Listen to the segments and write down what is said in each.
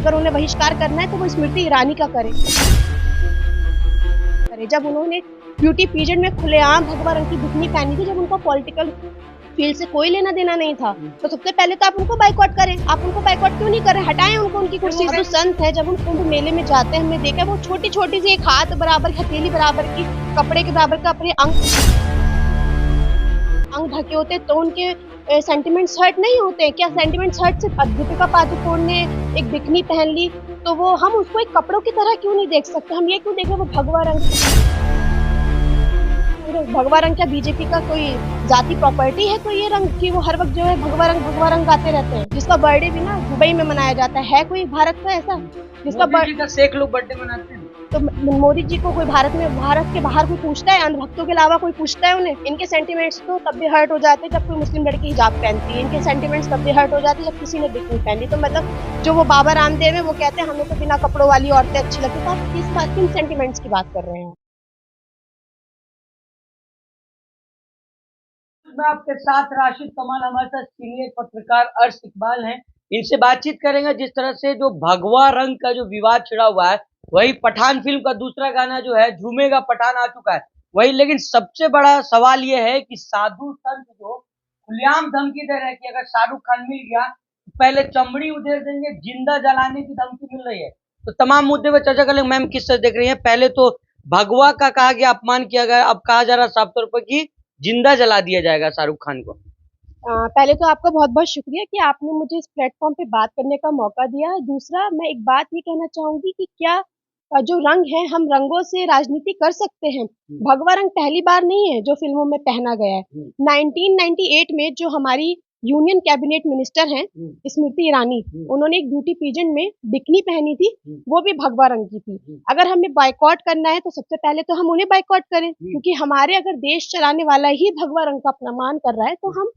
अगर उन्हें बहिष्कार करना है तो वो स्मृति ईरानी का करे। जब उन्होंने ब्यूटी पीरियड में खुलेआम भगवा रंग की बिकनी पहनी थी, जब उनको पॉलिटिकल फील्ड से कोई लेना देना नहीं था, तो सबसे पहले तो आप उनको बाइकआउट करें। आप उनको बाइकआउट क्यों नहीं कर रहे? हटाएं उनको उनकी कुर्सी से। जो संत है, जब हम कुंभ मेले में जाते हैं, हमने देखा वो छोटी छोटी सी एक हाथ बराबर, हथेली बराबर की, कपड़े के बराबर का अपने अंग ढके होते, तो उनके सेंटिमेंट्स हर्ट नहीं होते क्या? सेंटिमेंट्स हर्ट सिर्फ दीपिका पादुकोण ने एक बिकनी पहन ली तो वो हम उसको एक कपड़ों की तरह क्यों नहीं देख सकते? हम ये क्यों देखें वो भगवा रंग क्या बीजेपी का कोई जाति प्रॉपर्टी है? कोई ये रंग की वो हर वक्त जो है भगवा रंग गाते रहते हैं, जिसका बर्थडे भी ना दुबई में मनाया जाता है कोई भारत का ऐसा जिसका मोदी जी का शेख लोग बर्थडे मनाते हैं? तो मोदी जी को कोई भारत के बाहर कोई पूछता है? अंधभक्तों के अलावा कोई पूछता है उन्हें? इनके सेंटिमेंट्स तो तब भी हर्ट हो जाते हैं जब कोई मुस्लिम लड़की हिजाब पहनती है। इनके सेंटिमेंट्स तब भी हर्ट हो जाते हैं जब किसी ने बिकनी पहनी। तो मतलब जो वो बाबा रामदेव है वो कहते हैं हमें तो बिना कपड़ों वाली औरतें अच्छी लगती है। तो आप किन सेंटिमेंट्स की बात कर रहे हैं? मैं आपके साथ राशिद कमाल, हमारे साथ सीनियर पत्रकार अर्श इकबाल हैं। इनसे बातचीत करेंगे जिस तरह से जो भगवा रंग का जो विवाद छिड़ा हुआ है, वही पठान फिल्म का दूसरा गाना जो है झूमेगा पठान आ चुका है वही। लेकिन सबसे बड़ा सवाल ये है कि साधु संत जो खुलेआम धमकी दे रहे हैं कि अगर शाहरुख खान मिल गया तो पहले चमड़ी उधेड़ देंगे, जिंदा जलाने की धमकी मिल रही है। तो तमाम मुद्दे पर चर्चा करेंगे। मैम किस तरह देख रही है? पहले तो भगवा का कहा गया, अपमान किया गया, अब कहा जा रहा साफ तौर पर कि जिंदा जला दिया जाएगा शाहरुख खान को। पहले तो आपका बहुत-बहुत शुक्रिया कि आपने मुझे इस प्लेटफ़ॉर्म पे बात करने का मौका दिया। दूसरा मैं एक बात ये कहना चाहूँगी कि क्या जो रंग है हम रंगों से राजनीति कर सकते हैं। भगवा रंग पहली बार नहीं है जो फ़िल्मों में पहना गया है। 1998 में जो हमारी यूनियन कैबिनेट मिनिस्टर हैं स्मृति ईरानी, उन्होंने एक ब्यूटी पेजेंट में बिकिनी पहनी थी, वो भी भगवा रंग की थी। अगर हमें बॉयकॉट करना है तो सबसे पहले तो हम उन्हें बॉयकॉट करें, क्योंकि हमारे अगर देश चलाने वाला ही भगवा रंग का अपमान कर रहा है तो हम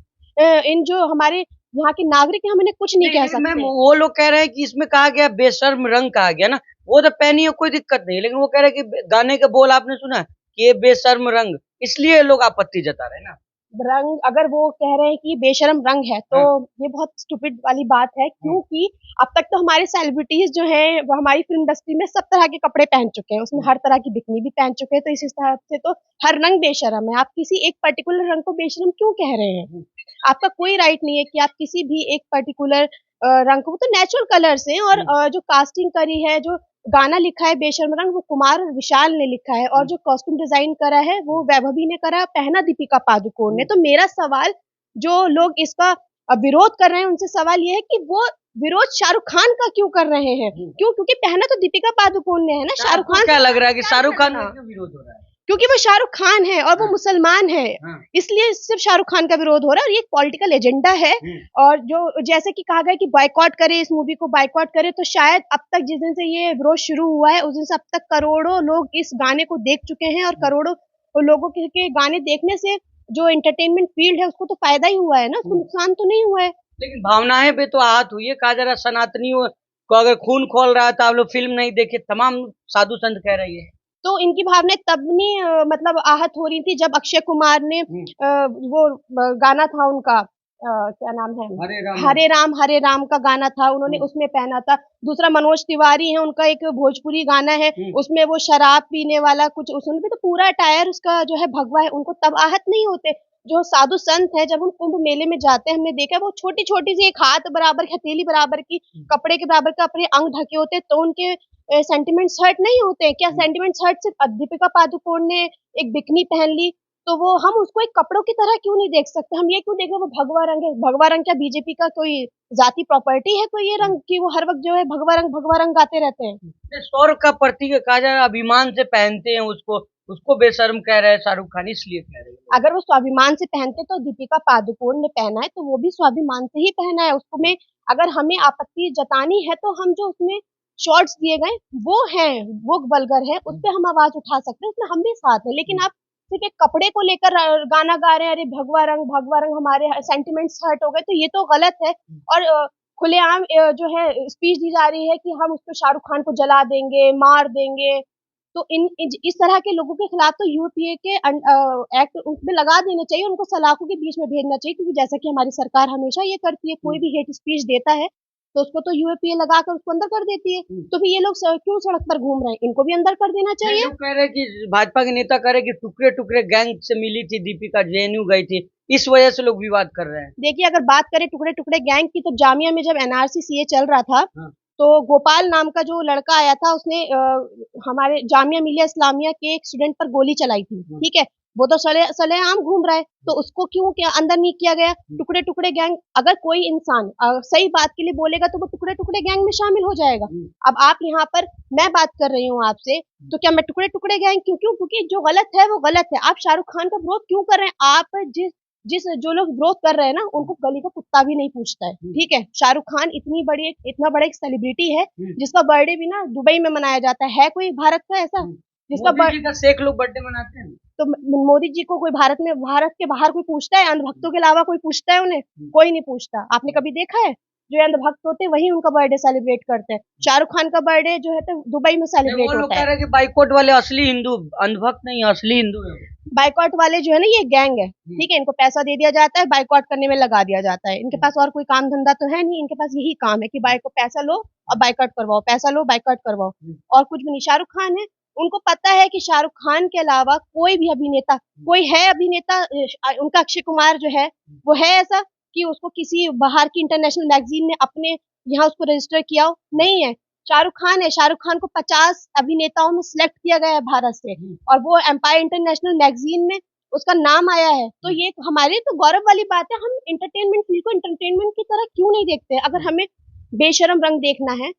इन जो हमारे यहाँ के नागरिक हैं हम इन्हें कुछ नहीं कह सकते। मैम वो लोग कह रहे हैं कि इसमें कहा गया बेशर्म रंग कहा गया ना, वो तो पहनी है कोई दिक्कत नहीं, लेकिन वो कह रहे हैं कि गाने के बोल आपने सुना है कि ये बेशर्म रंग, इसलिए लोग आपत्ति जता रहे हैं ना। रंग अगर वो कह रहे हैं कि बेशर्म रंग है तो ये बहुत स्टूपिड वाली बात है, क्योंकि अब तक तो हमारे सेलिब्रिटीज जो हैं वो हमारी फिल्म इंडस्ट्री में सब तरह के कपड़े पहन चुके हैं, उसमें हर तरह की बिकनी भी पहन चुके हैं, तो इस हिसाब से तो हर रंग बेशर्म है। आप किसी एक पर्टिकुलर रंग को बेशर्म क्यों कह रहे हैं? आपका कोई राइट नहीं है कि आप किसी भी एक पर्टिकुलर रंग को, वो तो नेचुरल कलर्स हैं। और जो कास्टिंग करी है, जो गाना लिखा है बेशर्म रंग, वो कुमार और विशाल ने लिखा है, और जो कॉस्ट्यूम डिजाइन करा है वो वैभवी ने करा, पहना दीपिका पादुकोण ने। तो मेरा सवाल, जो लोग इसका विरोध कर रहे हैं उनसे सवाल ये है कि वो विरोध शाहरुख खान का क्यों कर रहे हैं? क्यों? क्योंकि पहना तो दीपिका पादुकोण ने है ना। शाहरुख खान क्या लग रहा है कि शाहरुख खान का क्यों विरोध हो रहा है? क्योंकि वो शाहरुख खान है और वो मुसलमान है, इसलिए सिर्फ शाहरुख खान का विरोध हो रहा है। और ये पॉलिटिकल एजेंडा है। और जो जैसे कि कहा गया कि बॉयकॉट करे, इस मूवी को बॉयकॉट करे, तो शायद अब तक जिस दिन से ये विरोध शुरू हुआ है उस दिन से अब तक करोड़ों लोग इस गाने को देख चुके हैं, और करोड़ों लोगों के गाने देखने से जो एंटरटेनमेंट फील्ड है उसको तो फायदा ही हुआ है ना, उसको नुकसान तो नहीं हुआ है। लेकिन भावनाएं पे तो आहत हुई है। कहा जा रहा सनातनियों को अगर खून खोल रहा है तो आप लोग फिल्म नहीं देखे, तमाम साधु संत कह रही है। तो इनकी भावनाएं तब नहीं मतलब आहत हो रही थी जब अक्षय कुमार ने वो गाना था उनका, क्या नाम है, हरे राम का गाना था, उन्होंने उसमें पहना था। दूसरा मनोज तिवारी है, उनका एक भोजपुरी गाना है, उसमें वो शराब पीने वाला कुछ, उसमें तो पूरा अटायर उसका जो है भगवा है, उनको तब आहत नहीं होते। जो साधु संत है, जब हम कुंभ मेले में जाते हैं हमने देखा वो छोटी छोटी सी एक हाथ बराबर, हथेली बराबर की, कपड़े के बराबर का अपने अंग ढके होते, तो उनके सेंटिमेंट्स हर्ट नहीं होते क्या? सेंटिमेंट्स हर्ट सिर्फ दीपिका पादुकोण ने एक बिकनी पहन ली तो वो हम उसको एक कपड़ों की तरह क्यों नहीं देख सकते? हम ये क्यों देखें वो भगवा रंग है? भगवा रंग क्या बीजेपी का कोई जाति प्रॉपर्टी है? कोई ये रंग की वो हर वक्त जो है भगवा रंग गाते रहते हैं। स्वर्ग का प्रतीक कहा जा रहा है, अभिमान से पहनते हैं उसको, उसको बेशर्म कह रहे हैं शाहरुख खान, इसलिए कह रहे हैं। अगर वो स्वाभिमान से पहनते तो दीपिका पादुकोण ने पहना है तो वो भी स्वाभिमान से ही पहना है। उसको में अगर हमें आपत्ति जतानी है तो हम जो उसमें शॉर्ट्स दिए गए वो हैं, वो वल्गर है, उस पर हम आवाज उठा सकते हैं, उसमें हम भी साथ हैं। लेकिन आप सिर्फ एक कपड़े को लेकर गाना गा रहे हैं, अरे भगवा रंग हमारे सेंटिमेंट्स हर्ट हो गए, तो ये तो गलत है। और खुलेआम जो है स्पीच दी जा रही है कि हम उसको शाहरुख खान को जला देंगे, मार देंगे। तो इस तरह के लोगों के खिलाफ तो यूपीए के एक्ट उसमें लगा देने चाहिए, उनको सलाखों के बीच में भेजना चाहिए, क्योंकि जैसा कि हमारी सरकार हमेशा ये करती है, कोई भी हेट स्पीच देता है तो उसको तो यूएपीए लगाकर उसको अंदर कर देती है। तो फिर ये लोग क्यों सड़क पर घूम रहे हैं? इनको भी अंदर कर देना चाहिए। लोग कह रहे हैं कि भाजपा के नेता कह रहे हैं कि टुकड़े टुकड़े गैंग से मिली थी दीपिका, जेएनयू गई थी, इस वजह से लोग विवाद कर रहे हैं। देखिए, अगर बात करें टुकड़े टुकड़े गैंग की, तो जामिया में जब एनआरसी सीए चल रहा था, हाँ। तो गोपाल नाम का जो लड़का आया था, उसने हमारे जामिया मिलिया इस्लामिया के एक स्टूडेंट पर गोली चलाई थी। ठीक है, वो तो सलेआम घूम रहा है, तो उसको क्यों क्या अंदर नहीं किया गया? टुकड़े टुकड़े गैंग, अगर कोई इंसान सही बात के लिए बोलेगा तो वो टुकड़े टुकड़े गैंग में शामिल हो जाएगा। अब आप यहाँ पर, मैं बात कर रही हूँ आपसे, तो क्या मैं टुकड़े टुकड़े गैंग क्यों? क्योंकि जो गलत है वो गलत है। आप शाहरुख खान का विरोध क्यों कर रहे हैं? आप जिस जिस जो लोग विरोध कर रहे हैं ना, उनको गली का कुत्ता भी नहीं पूछता है। ठीक है, शाहरुख खान इतना बड़ा एक सेलिब्रिटी है, जिसका बर्थडे भी ना दुबई में मनाया जाता है कोई भारत का ऐसा जिसका मोदी जी का शेख लोग बर्थडे मनाते हैं। तो मोदी जी को कोई भारत के बाहर कोई पूछता है? अंधभक्तों के अलावा कोई पूछता है उन्हें? कोई नहीं पूछता। आपने कभी देखा है? जो अंधभक्त होते हैं वही उनका बर्थडे सेलिब्रेट करते हैं। शाहरुख खान का बर्थडे जो है तो दुबई में सेलिब्रेट होता है। वो लोग कह रहे हैं कि बाइकॉट वाले असली हिंदू, अंधभक्त नहीं, असली हिंदू है। बाइकॉट वाले जो है ना, ये गैंग है। ठीक है, इनको पैसा दे दिया जाता है, बाइकॉट करने में लगा दिया जाता है। इनके पास और कोई काम धंधा तो है नहीं, इनके पास यही काम है कि पैसा लो और बाइकॉट करवाओ, पैसा लो बाइकॉट करवाओ, और कुछ भी नहीं। शाहरुख खान है, उनको पता है कि शाहरुख खान के अलावा कोई भी अभिनेता, कोई है अभिनेता, उनका अक्षय कुमार जो है वो है ऐसा कि उसको किसी बाहर की इंटरनेशनल मैगजीन ने अपने यहाँ उसको रजिस्टर किया हो? नहीं है। शाहरुख खान है, शाहरुख खान को 50 अभिनेताओं में सिलेक्ट किया गया है भारत से, और वो एम्पायर इंटरनेशनल मैगजीन में उसका नाम आया है। तो ये हमारे तो गौरव वाली बात है। हम एंटरटेनमेंट फील्ड को एंटरटेनमेंट की तरह क्यों नहीं देखते? अगर हमें बेशरम रंग देखना है,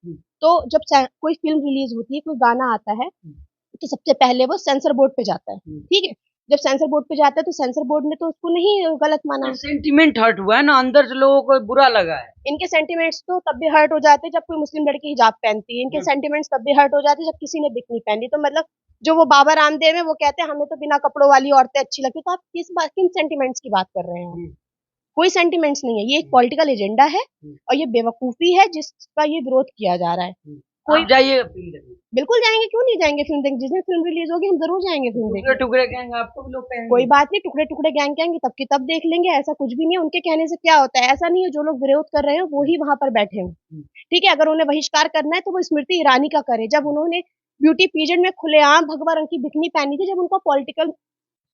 तो जब कोई फिल्म रिलीज होती है, कोई गाना आता है, तो सबसे पहले वो सेंसर बोर्ड पे जाता है। ठीक है, जब सेंसर बोर्ड पे जाता है तो सेंसर बोर्ड ने तो उसको नहीं गलत माना। सेंटिमेंट हर्ट हुआ है ना, अंदर से लोगों को बुरा लगा है। इनके सेंटिमेंट्स तो तब भी हर्ट हो जाते हैं जब कोई मुस्लिम लड़की हिजाब पहनती है। इनके सेंटिमेंट्स तब भी हर्ट हो जाते हैं जब किसी ने बिकनी पहनी। तो मतलब जो वो बाबा रामदेव है, वो कहते हैं हमें तो बिना कपड़ों वाली औरतें अच्छी लगती। तो आप किन सेंटिमेंट्स की बात कर रहे हैं? कोई सेंटिमेंट्स नहीं है। ये एक पॉलिटिकल एजेंडा है और ये बेवकूफी है जिसका ये विरोध किया जा रहा है। कोई जाइए, बिल्कुल जाएंगे, क्यों नहीं जाएंगे फिल्म देखने? जिस दिन फिल्म रिलीज होगी हम जरूर जाएंगे फिल्म देखने। टुकड़े टुकड़े गैंग आपको भी लोग कहेंगे? कोई बात नहीं, टुकड़े टुकड़े गैंग कहेंगे तब की तब देख लेंगे, ऐसा कुछ भी नहीं है। उनके कहने से क्या होता है? ऐसा नहीं है जो लोग विरोध कर रहे हैं वो ही वहां पर बैठे हो। ठीक है, अगर उन्हें बहिष्कार करना है तो वो स्मृति ईरानी का करे, जब उन्होंने ब्यूटी पीजेंट में खुलेआम भगवा रंग की बिकनी पहनी थी, जब उनका पॉलिटिकल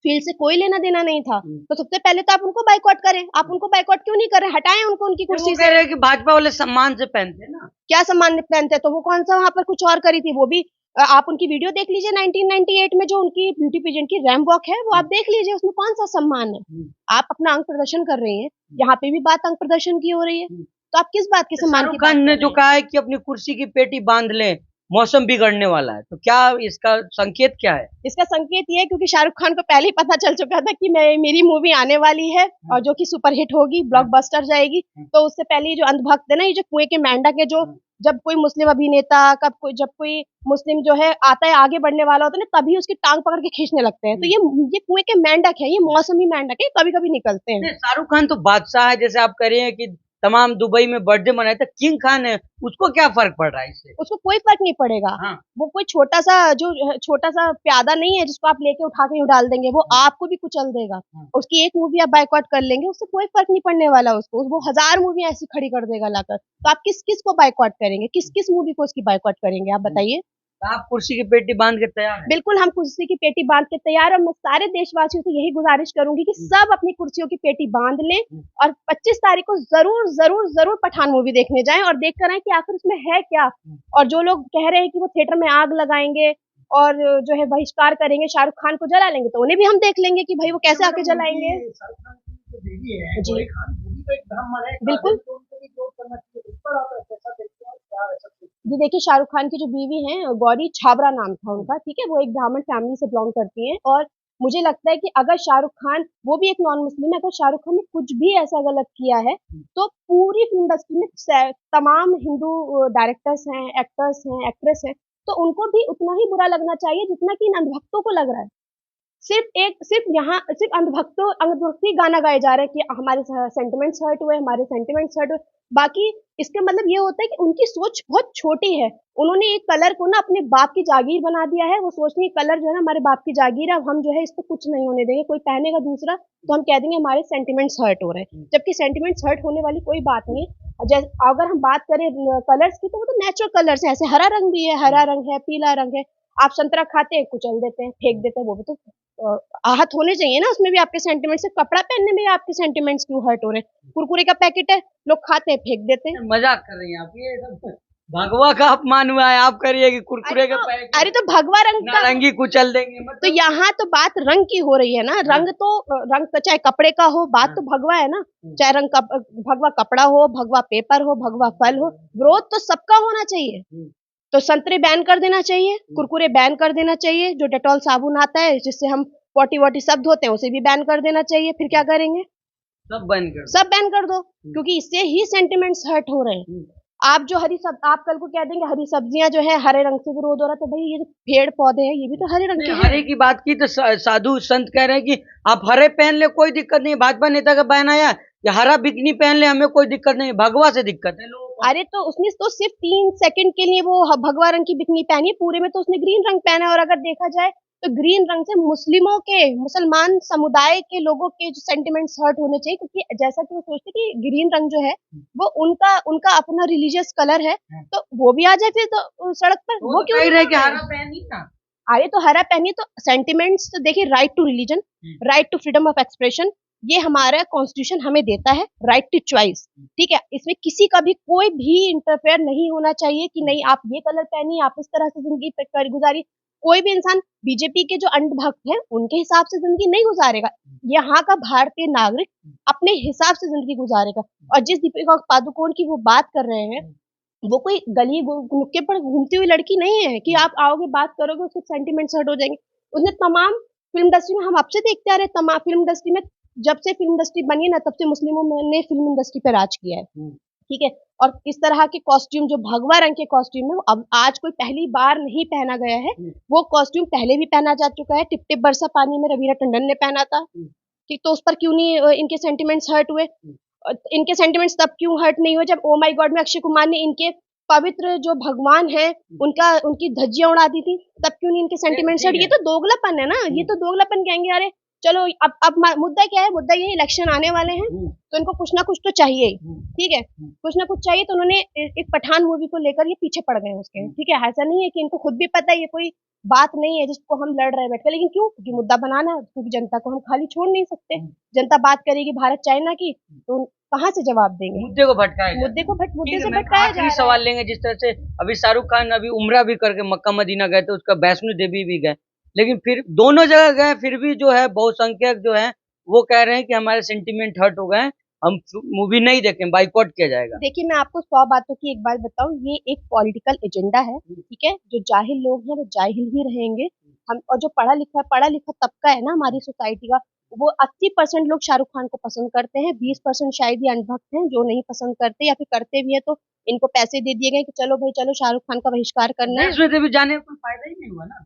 फील्ड से कोई लेना देना नहीं था। तो सबसे पहले तो आप उनको बाइकॉट करें। आप उनको बाइकॉट क्यों नहीं कर रहे? हटाएं उनको उनकी कुर्सी से। कह रहे हैं कि भाजपा वाले सम्मान से पहनते हैं ना। क्या सम्मान पहनते? तो वो कौन सा वहां पर कुछ और करी थी? वो भी आप उनकी वीडियो देख लीजिए 1998 में जो उनकी ब्यूटी पेजेंट की रैम वॉक है, वो आप देख लीजिए, उसमें कौन सा सम्मान है? आप अपना अंग प्रदर्शन कर रही हैं, यहाँ पे भी बात अंग प्रदर्शन की हो रही है, तो आप किस बात के सम्मान की बात कर रहे हैं? शाहरुख खान ने जो कहा है कि अपनी कुर्सी की पेटी बांध लें, मौसम बिगड़ने वाला है, तो क्या इसका संकेत क्या है? इसका संकेत ये है क्योंकि शाहरुख खान को पहले ही पता चल चुका था कि मेरी मूवी आने वाली है और जो कि सुपरहिट होगी, ब्लॉकबस्टर जाएगी। तो उससे पहले जो अंधभक्त है ना, ये जो कुएं के मेंढक है, जो जब कोई मुस्लिम अभिनेता जब कोई मुस्लिम जो है आता है, आगे बढ़ने वाला होता है ना, तभी उसकी टांग पकड़ के खींचने लगते हैं। तो ये कुएं के मेंढक है, ये मौसमी मेंढक है, कभी कभी निकलते हैं। शाहरुख खान तो बादशाह है, जैसे आप कह रहे हैं कि तमाम दुबई में बर्थडे मनाए, तो किंग खान है, उसको क्या फर्क पड़ रहा है इससे? उसको कोई फर्क नहीं पड़ेगा। हाँ। वो कोई छोटा सा प्यादा नहीं है जिसको आप लेके उठा के डाल देंगे, वो आपको भी कुचल देगा। उसकी एक मूवी आप बाइकआउट कर लेंगे, उससे कोई फर्क नहीं पड़ने वाला उसको। वो 1000 मूवी ऐसी खड़ी कर देगा लाकर। तो आप किस किस को बाइकआउट करेंगे? किस मूवी को उसकी बाइकआउट करेंगे? आप बताइए। आप कुर्सी की पेटी बांध के तैयार हैं? बिल्कुल, हम कुर्सी की पेटी बांध के तैयार। और मैं सारे देशवासियों से यही गुजारिश करूंगी कि सब अपनी कुर्सियों की पेटी बांध लें और 25 तारीख को जरूर जरूर जरूर पठान मूवी देखने जाएं और देख कर आए कि आखिर उसमें है क्या। और जो लोग कह रहे हैं कि वो थिएटर में आग लगाएंगे और जो है बहिष्कार करेंगे, शाहरुख खान को जला लेंगे, तो उन्हें भी हम देख लेंगे कि भाई वो कैसे आके जलाएंगे। जी बिल्कुल जी, देखिए शाहरुख खान की जो बीवी हैं, गौरी छाबरा नाम था उनका, ठीक है, वो एक ब्राह्मण फैमिली से बिलोंग करती हैं। और मुझे लगता है कि अगर शाहरुख खान, वो भी एक नॉन मुस्लिम है, अगर शाहरुख खान ने कुछ भी ऐसा गलत किया है तो पूरी फिल्म इंडस्ट्री में तमाम हिंदू डायरेक्टर्स हैं, एक्टर्स हैं, एक्ट्रेस हैं, तो उनको भी उतना ही बुरा लगना चाहिए जितना कि इन अंधभक्तों को लग रहा है। सिर्फ यहाँ सिर्फ अंधभक्ति गाना गाए जा रहे हैं कि हमारे सेंटिमेंट्स हर्ट हुए, हमारे सेंटिमेंट्स हर्ट हुए। बाकी इसका मतलब ये होता है कि उनकी सोच बहुत छोटी है। उन्होंने एक कलर को ना अपने बाप की जागीर बना दिया है। वो सोचते हैं कलर जो है ना हमारे बाप की जागीर है, अब हम जो है इसको कुछ नहीं होने देंगे। कोई पहनेगा दूसरा तो हम कह देंगे हमारे सेंटिमेंट्स हर्ट हो रहे हैं, जबकि सेंटिमेंट्स हर्ट होने वाली कोई बात नहीं है। अगर हम बात करें कलर्स की, तो वो तो नेचुरल कलर्स है। ऐसे हरा रंग भी है, हरा रंग है, पीला रंग है। आप संतरा खाते हैं, कुचल देते हैं, फेंक देते हैं, वो भी तो आहत होने चाहिए ना, उसमें भी आपके सेंटिमेंट्स। कपड़ा पहनने में आपके सेंटिमेंट्स क्यों हर्ट हो रहे हैं? कुरकुरे का पैकेट है, लोग खाते हैं, फेंक देते हैं। मजाक कर रही हैं आप, ये सब भगवा का अपमान हुआ है। आप करिए कि कुरकुरे का पैकेट, अरे तो भगवा रंग का नारंगी कुचल देंगे मतलब। तो यहाँ तो बात रंग की हो रही है ना। रंग तो चाहे कपड़े का हो, बात तो भगवा है ना। चाहे रंग का भगवा कपड़ा हो, भगवा पेपर हो, भगवा फल हो, विरोध तो सबका होना चाहिए। तो संतरे बैन कर देना चाहिए, कुरकुरे बैन कर देना चाहिए, जो डेटॉल साबुन आता है जिससे हम पॉटी वॉटी सब धोते हैं उसे भी बैन कर देना चाहिए। फिर क्या करेंगे? सब बैन कर दो, क्योंकि इससे ही सेंटिमेंट्स हर्ट हो रहे हैं। आप जो आप कल को कह देंगे हरी सब्जियां जो है हरे रंग से विरोध हो रहा है, तो भाई ये जो पेड़ पौधे हैं ये भी तो हरे रंग के हैं। हरे की बात की तो साधु संत कह रहे हैं कि आप हरे पहन ले, कोई दिक्कत नहीं। भाजपा नेता का बयान आया कि हरा बिकनी पहन ले, हमें कोई दिक्कत नहीं, भगवा से दिक्कत है लोगों को। अरे तो उसने तो सिर्फ 3 सेकंड के लिए वो भगवा रंग की बिकनी पहनी, पूरे में तो उसने ग्रीन रंग पहना है। और अगर देखा जाए तो ग्रीन रंग से मुसलमान समुदाय के लोगों के जो सेंटिमेंट्स हर्ट होने चाहिए, क्योंकि जैसा कि वो सोचते कि ग्रीन रंग जो है वो उनका अपना रिलीजियस कलर है, तो वो भी आ जाए फिर तो सड़क पर। वो क्यों कह रहे कि हरा पहनी ना? अरे तो हरा पहनिए। तो सेंटिमेंट्स तो देखिए, right to religion, right to freedom of expression, ये हमारा कॉन्स्टिट्यूशन हमें देता है। राइट टू चॉइस, ठीक है। इसमें किसी का भी कोई भी इंटरफेयर नहीं होना चाहिए कि नहीं आप ये कलर पहनिए, आप इस तरह से जिंदगी गुजारी। कोई भी इंसान बीजेपी के जो अंधभक्त हैं उनके हिसाब से जिंदगी नहीं गुजारेगा। यहाँ का भारतीय नागरिक अपने हिसाब से जिंदगी गुजारेगा। और जिस दीपिका पादुकोण की वो बात कर रहे हैं, वो कोई गली नुक्के पर घूमती हुई लड़की नहीं है कि आप आओगे बात करोगे उसके सेंटिमेंट्स हर्ट हो जाएंगे। उसने तमाम फिल्म इंडस्ट्री में, हम अब से देखते आ रहे तमाम फिल्म इंडस्ट्री में, जब से फिल्म इंडस्ट्री बनी है ना तब से मुस्लिमों ने फिल्म इंडस्ट्री पे राज किया है, ठीक है। और इस तरह के कॉस्ट्यूम जो भगवा रंग के कॉस्ट्यूम है, अब आज कोई पहली बार नहीं पहना गया है। वो कॉस्ट्यूम पहले भी पहना जा चुका है। टिप टिप बरसा पानी में रवीना टंडन ने पहना था, ठीक। तो उस पर क्यों नहीं इनके सेंटिमेंट्स हर्ट हुए? इनके सेंटिमेंट्स तब क्यों हर्ट नहीं हुए जब ओ माय गॉड में अक्षय कुमार ने इनके पवित्र जो भगवान है उनकी धज्जियां उड़ा दी थी, तब क्यों नहीं इनके सेंटिमेंट्स हर्ट? ये तो दोगलापन है ना, ये तो दोगलापन कहेंगे। अरे चलो अब मुद्दा क्या है? मुद्दा ये इलेक्शन आने वाले हैं तो इनको कुछ ना कुछ तो चाहिए, ठीक है, कुछ ना कुछ चाहिए। तो उन्होंने एक पठान मूवी को लेकर ये पीछे पड़ गए उसके, ठीक है। ऐसा नहीं है कि इनको खुद भी पता है ये कोई बात नहीं है जिसको हम लड़ रहे हैं बैठकर, लेकिन क्यों? क्योंकि मुद्दा बनाना है, क्योंकि जनता को हम खाली छोड़ नहीं सकते। जनता बात करेगी भारत चाइना की, तो कहाँ से जवाब देंगे? मुद्दे को भटकाया, मुद्दे से भटकाया जा रहा है। सवाल लेंगे, जिस तरह से अभी शाहरुख खान अभी उम्रा भी करके मक्का मदीना गए थे, उसका वैष्णो देवी भी गए, लेकिन फिर दोनों जगह गए, फिर भी जो है बहुसंख्यक जो है वो कह रहे हैं कि हमारे सेंटिमेंट हर्ट हो गए, हम मूवी नहीं देखें, बाइकआउट किया जाएगा। देखिए मैं आपको 100 बातों की एक बात बताऊं, ये एक पॉलिटिकल एजेंडा है, ठीक है। जो जाहिल लोग हैं वो जाहिल ही रहेंगे। हम और जो पढ़ा लिखा तबका है ना हमारी सोसाइटी का, वो 80% लोग शाहरुख खान को पसंद करते हैं। 20% शायद ही अंधभक्त हैं जो नहीं पसंद करते, या फिर करते भी है तो इनको पैसे दे दिए गए कि चलो भाई चलो शाहरुख खान का बहिष्कार करना है। वैष्णो देवी जाने का कोई फायदा ही नहीं हुआ ना।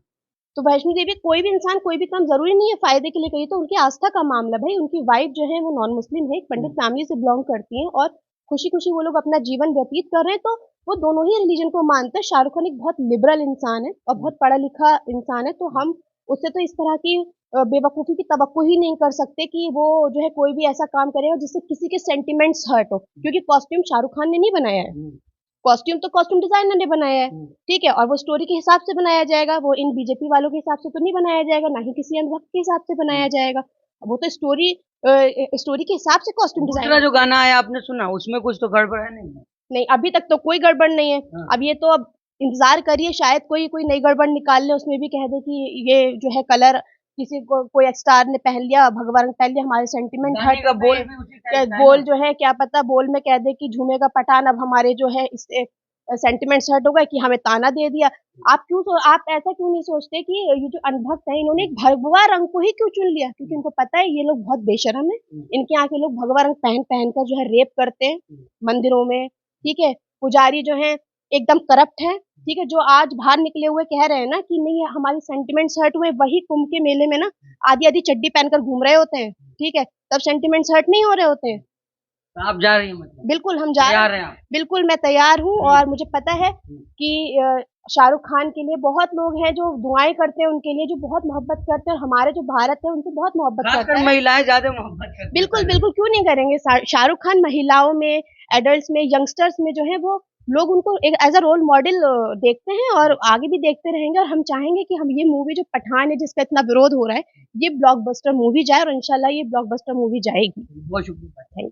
तो वैष्णो देवी कोई भी इंसान कोई भी काम जरूरी नहीं है फायदे के लिए कही, तो उनकी आस्था का मामला। भाई उनकी वाइफ जो है वो नॉन मुस्लिम है, एक पंडित फैमिली से बिलोंग करती है, और खुशी खुशी वो लोग अपना जीवन व्यतीत कर रहे हैं, तो वो दोनों ही रिलीजन को मानते हैं। शाहरुख खान एक बहुत लिबरल इंसान है और बहुत पढ़ा लिखा इंसान है, तो हम उससे तो इस तरह की बेवकूफ़ी की तवक्को ही नहीं कर सकते कि वो जो है कोई भी ऐसा काम करेगा जिससे किसी के सेंटिमेंट्स हर्ट हो, क्योंकि कॉस्ट्यूम शाहरुख खान ने नहीं बनाया है। कॉस्ट्यूम तो कॉस्ट्यूम डिजाइनर ने बनाया है, ठीक है। और वो स्टोरी के हिसाब से बनाया जाएगा, वो इन बीजेपी वालों के हिसाब से तो नहीं बनाया जाएगा, ना ही किसी अंधभक्त के हिसाब से बनाया जाएगा। वो तो स्टोरी के हिसाब से कॉस्ट्यूम डिजाइन। जो गाना आया आपने सुना, उसमें कुछ तो गड़बड़ है? नहीं, अभी तक तो कोई गड़बड़ नहीं है। अब ये तो अब इंतजार करिए, शायद कोई नई गड़बड़ निकाल ले, उसमें भी कह दे कि ये जो है कलर किसी को कोई स्टार ने पहन लिया, भगवा रंग पहन लिया, हमारे सेंटिमेंट हर्ट का बोल जो है क्या पता बोल में कह दे कि झूमेगा पठान, अब हमारे जो है इससे सेंटिमेंट्स हर्ट हो गए कि हमें ताना दे दिया। आप ऐसा क्यों नहीं सोचते कि ये जो अनभक्त है इन्होंने भगवा रंग को ही क्यों चुन लिया? क्योंकि उनको पता है ये लोग बहुत बेशरम है, इनके यहाँ के लोग भगवा रंग पहन कर जो है रेप करते हैं मंदिरों में, ठीक है। पुजारी जो है एकदम करप्ट है, ठीक है, जो आज बाहर निकले हुए कह रहे हैं ना कि नहीं हमारी सेंटिमेंट्स हर्ट हुए, वही कुंभ के मेले में ना आधी आधी चड्डी पहनकर घूम रहे होते हैं, ठीक है, तब सेंटिमेंट्स हर्ट नहीं हो रहे होते हैं। तो आप जा रही हैं मतलब? बिल्कुल हम जा तैयार रहे हैं हैं, आप? बिल्कुल मैं तैयार हूँ और मुझे पता है कि शाहरुख खान के लिए बहुत लोग हैं जो दुआएं करते हैं उनके लिए, जो बहुत मोहब्बत करते हैं, और हमारे जो भारत है उनको बहुत मोहब्बत करता खासकर है। महिलाएं ज्यादा मोहब्बत करती हैं बिल्कुल पहले। बिल्कुल, क्यों नहीं करेंगे। शाहरुख खान महिलाओं में, एडल्ट्स में, यंगस्टर्स में जो है वो लोग उनको एक एज अ रोल मॉडल देखते हैं और आगे भी देखते रहेंगे, और हम चाहेंगे कि हम ये मूवी जो पठान है जिसका इतना विरोध हो रहा है, ये ब्लॉकबस्टर मूवी जाए, और इंशाल्लाह ये ब्लॉकबस्टर मूवी जाएगी। बहुत शुक्रिया। थैंक